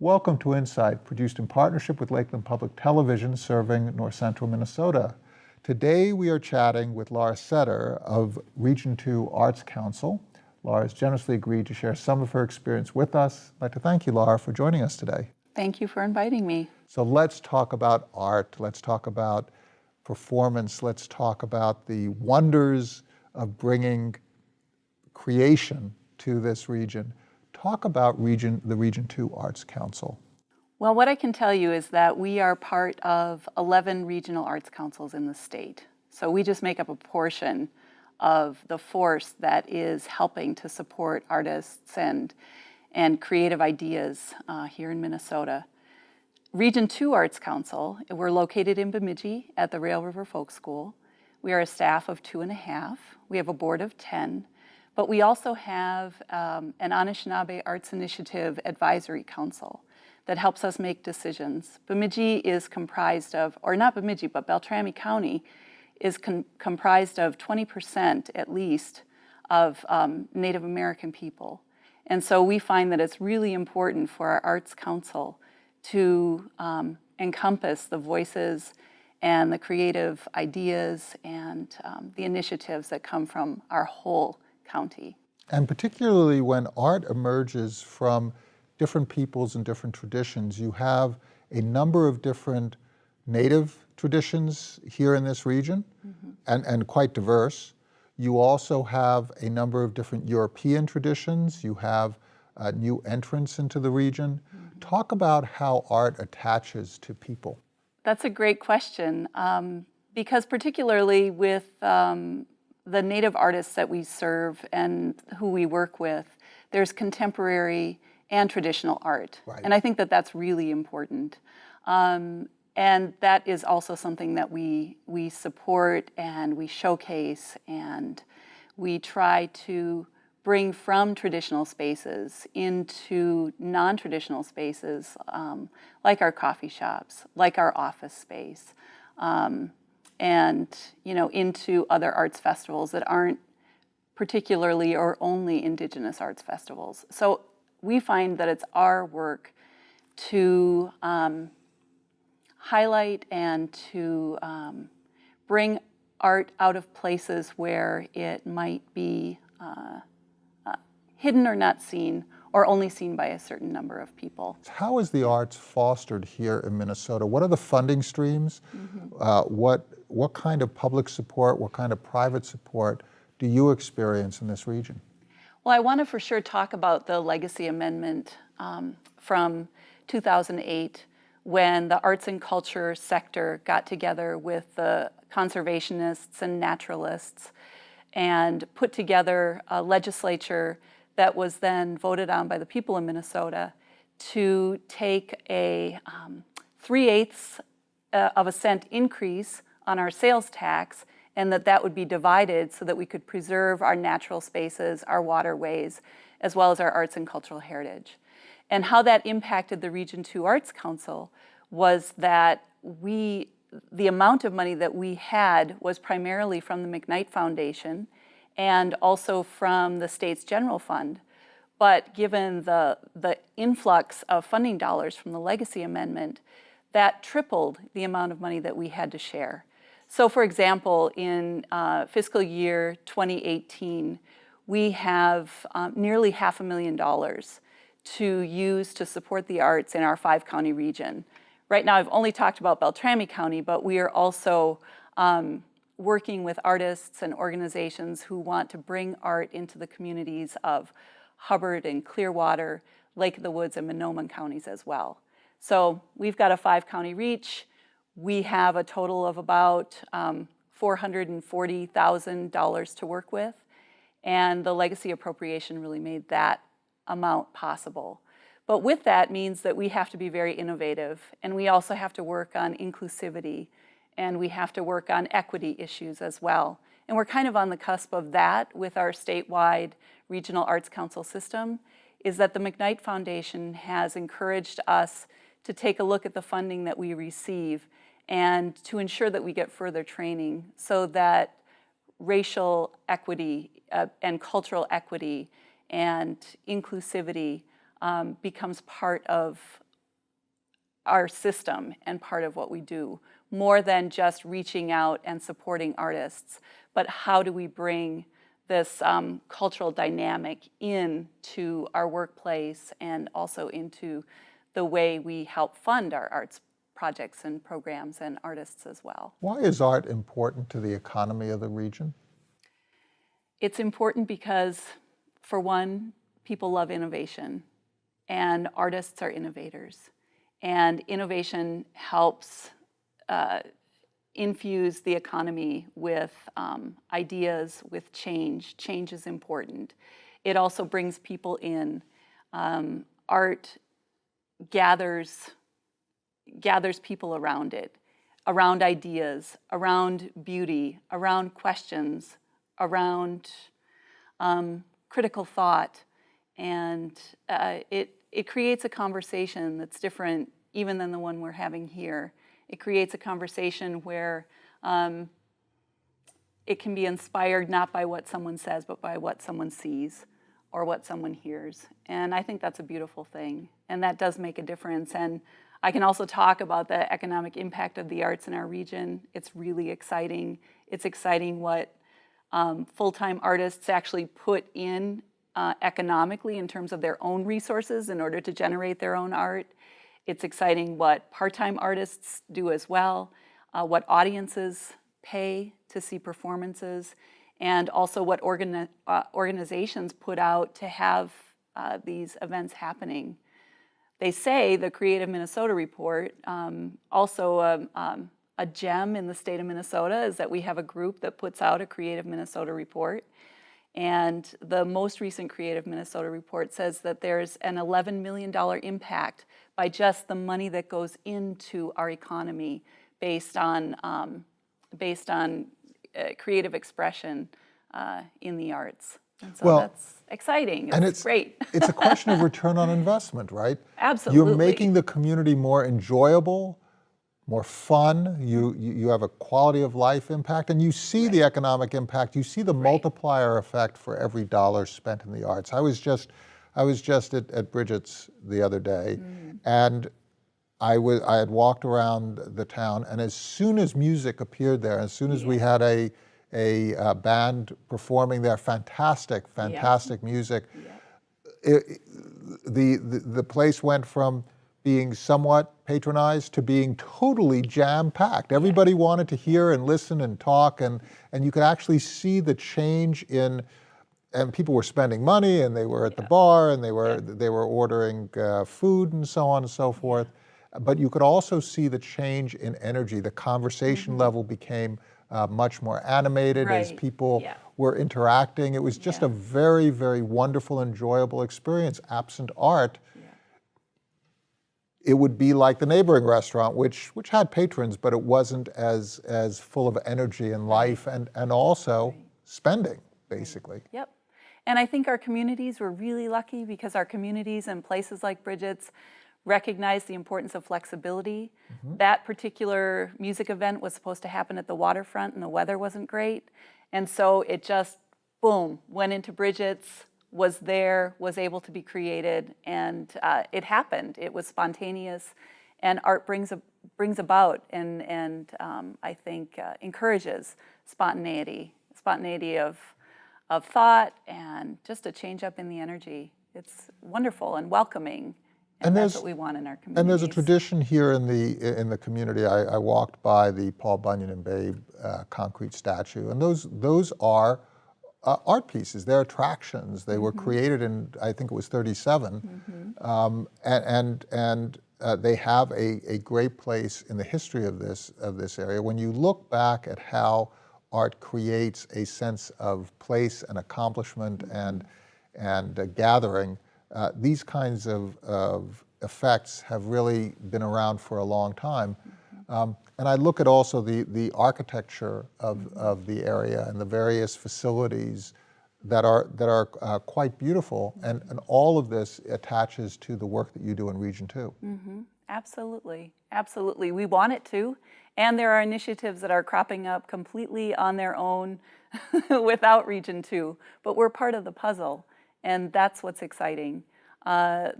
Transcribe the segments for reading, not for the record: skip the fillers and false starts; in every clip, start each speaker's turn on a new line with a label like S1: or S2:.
S1: Welcome to Insight, produced in partnership with Lakeland Public Television, serving North Central Minnesota. Today we are chatting with Laura Setter of Region 2 Arts Council. Laura has generously agreed to share some of her experience with us. I'd like to thank you, Laura, for joining us today.
S2: Thank you for inviting me.
S1: So let's talk about art, let's talk about performance, let's talk about the wonders of bringing creation to this region. Talk about the Region 2 Arts Council.
S2: Well, what I can tell you is that we are part of 11 regional arts councils in the state. So we just make up a portion of the force that is helping to support artists and creative ideas here in Minnesota. Region 2 Arts Council, we're located in Bemidji at the Rail River Folk School. We are a staff of 2.5. We have a board of 10. But we also have an Anishinaabe Arts Initiative Advisory Council that helps us make decisions. Bemidji is comprised of, or not Bemidji, but Beltrami County is comprised of 20% at least of Native American people. And so we find that it's really important for our Arts Council to encompass the voices and the creative ideas and the initiatives that come from our whole county.
S1: And particularly when art emerges from different peoples and different traditions, you have a number of different native traditions here in this region, and quite diverse. You also have a number of different European traditions. You have new entrants into the region. Talk about how art attaches to people.
S2: That's a great question, because particularly with the Native artists that we serve and who we work with, there's contemporary and traditional art.
S1: Right.
S2: And I think that that's really important. And that is also something that we support and we showcase, and we try to bring from traditional spaces into non-traditional spaces, like our coffee shops, like our office space, and into other arts festivals that aren't particularly or only Indigenous arts festivals. So we find that it's our work to highlight and to bring art out of places where it might be hidden or not seen, or only seen by a certain number of people.
S1: How is the arts fostered here in Minnesota? What are the funding streams? What kind of public support, what kind of private support do you experience in this region?
S2: Well, I want to for sure talk about the Legacy Amendment from 2008, when the arts and culture sector got together with the conservationists and naturalists and put together a legislature that was then voted on by the people of Minnesota to take a 3/8 of a cent increase on our sales tax, and that would be divided so that we could preserve our natural spaces, our waterways, as well as our arts and cultural heritage. And how that impacted the Region 2 Arts Council was that the amount of money that we had was primarily from the McKnight Foundation and also from the state's general fund. But given the influx of funding dollars from the Legacy Amendment, that tripled the amount of money that we had to share. So for example, in fiscal year 2018, we have nearly $500,000 to use to support the arts in our 5-county region. Right now, I've only talked about Beltrami County, but we are also working with artists and organizations who want to bring art into the communities of Hubbard and Clearwater, Lake of the Woods, and Monoman counties as well. So we've got a 5-county reach. We have a total of about $440,000 to work with, and the legacy appropriation really made that amount possible. But with that means that we have to be very innovative, and we also have to work on inclusivity, and we have to work on equity issues as well. And we're kind of on the cusp of that with our statewide regional arts council system, is that the McKnight Foundation has encouraged us to take a look at the funding that we receive and to ensure that we get further training so that racial equity and cultural equity and inclusivity becomes part of our system and part of what we do, more than just reaching out and supporting artists, but how do we bring this cultural dynamic into our workplace and also into the way we help fund our arts projects and programs and artists as well.
S1: Why is art important to the economy of the region?
S2: It's important because, for one, people love innovation, and artists are innovators. And innovation helps infuse the economy with ideas, with change. Change is important. It also brings people in. Art gathers people around it, around ideas, around beauty, around questions, around critical thought. And it creates a conversation that's different even than the one we're having here. It creates a conversation where it can be inspired not by what someone says, but by what someone sees or what someone hears. And I think that's a beautiful thing. And that does make a difference. And I can also talk about the economic impact of the arts in our region. It's really exciting. It's exciting what full-time artists actually put in economically in terms of their own resources in order to generate their own art. It's exciting what part-time artists do as well, what audiences pay to see performances, and also what organizations put out to have these events happening. They say the Creative Minnesota Report, also a gem in the state of Minnesota is that we have a group that puts out a Creative Minnesota Report. And the most recent Creative Minnesota Report says that there's an $11 million impact by just the money that goes into our economy based on creative expression in the arts. And so that's exciting. It's great.
S1: It's a question of return on investment, right?
S2: Absolutely.
S1: You're making the community more enjoyable, more fun. You have a quality of life impact, and you see the economic impact. You see the multiplier effect for every dollar spent in the arts. I was just at Bridget's the other day, and I had walked around the town, and as soon as music appeared there, as soon as we had a band performing there, fantastic music, the place went from being somewhat patronized to being totally jam-packed. Everybody wanted to hear and listen and talk, and you could actually see the change in, and people were spending money, and they were at the bar, and they were ordering food and so on and so forth. But you could also see the change in energy. The conversation level became much more animated as people were interacting. It was just a very, very wonderful, enjoyable experience. Absent art, it would be like the neighboring restaurant, which had patrons, but it wasn't as full of energy and life and also spending, basically.
S2: Yep. And I think our communities were really lucky because our communities and places like Bridget's recognize the importance of flexibility. That particular music event was supposed to happen at the waterfront and the weather wasn't great. And so it just, boom, went into Bridget's, was there, was able to be created, and it happened. It was spontaneous, and art brings about and I think encourages spontaneity of thought and just a change up in the energy. It's wonderful and welcoming. And that's what we want in our communities.
S1: And there's a tradition here in the community. I walked by the Paul Bunyan and Babe concrete statue, and those are art pieces. They're attractions. They were created in, I think it was 1937, and they have a great place in the history of this area. When you look back at how art creates a sense of place and accomplishment and gathering. These kinds of effects have really been around for a long time. And I look at also the architecture of the area and the various facilities that are quite beautiful, and all of this attaches to the work that you do in Region 2.
S2: Absolutely, absolutely. We want it to, and there are initiatives that are cropping up completely on their own without Region 2, but we're part of the puzzle. And that's what's exciting. I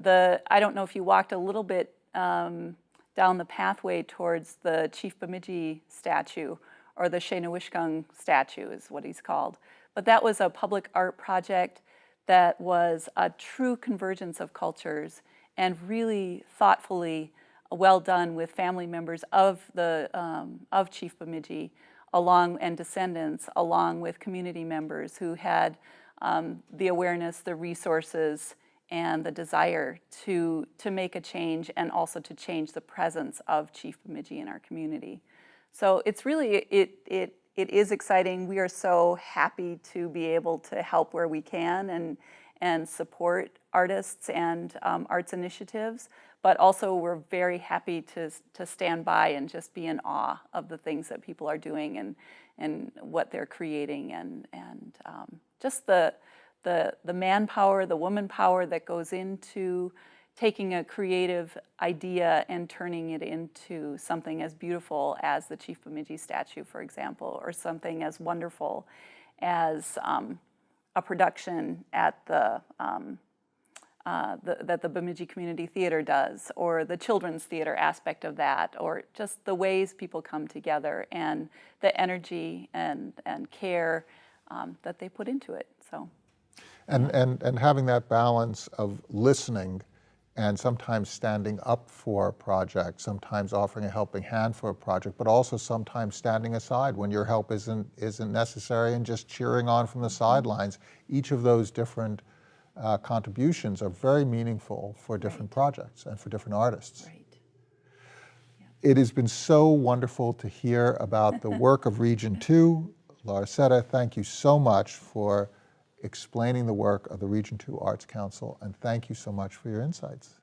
S2: don't know if you walked a little bit down the pathway towards the Chief Bemidji statue, or the Shane-Wishkung statue is what he's called. But that was a public art project that was a true convergence of cultures and really thoughtfully well done with family members of Chief Bemidji and descendants, along with community members who had the awareness, the resources, and the desire to make a change, and also to change the presence of Chief Bemidji in our community. So it's really, it is exciting. We are so happy to be able to help where we can and support artists and arts initiatives, but also we're very happy to stand by and just be in awe of the things that people are doing and what they're creating, and just the manpower, the woman power that goes into taking a creative idea and turning it into something as beautiful as the Chief Bemidji statue, for example, or something as wonderful as a production at that the Bemidji Community Theater does, or the children's theater aspect of that, or just the ways people come together and the energy and care that they put into it. So,
S1: and having that balance of listening and sometimes standing up for a project, sometimes offering a helping hand for a project, but also sometimes standing aside when your help isn't necessary and just cheering on from the sidelines. Each of those different contributions are very meaningful for different projects and for different artists.
S2: Right.
S1: It has been so wonderful to hear about the work of Region 2. Larcetta, thank you so much for explaining the work of the Region 2 Arts Council, and thank you so much for your insights.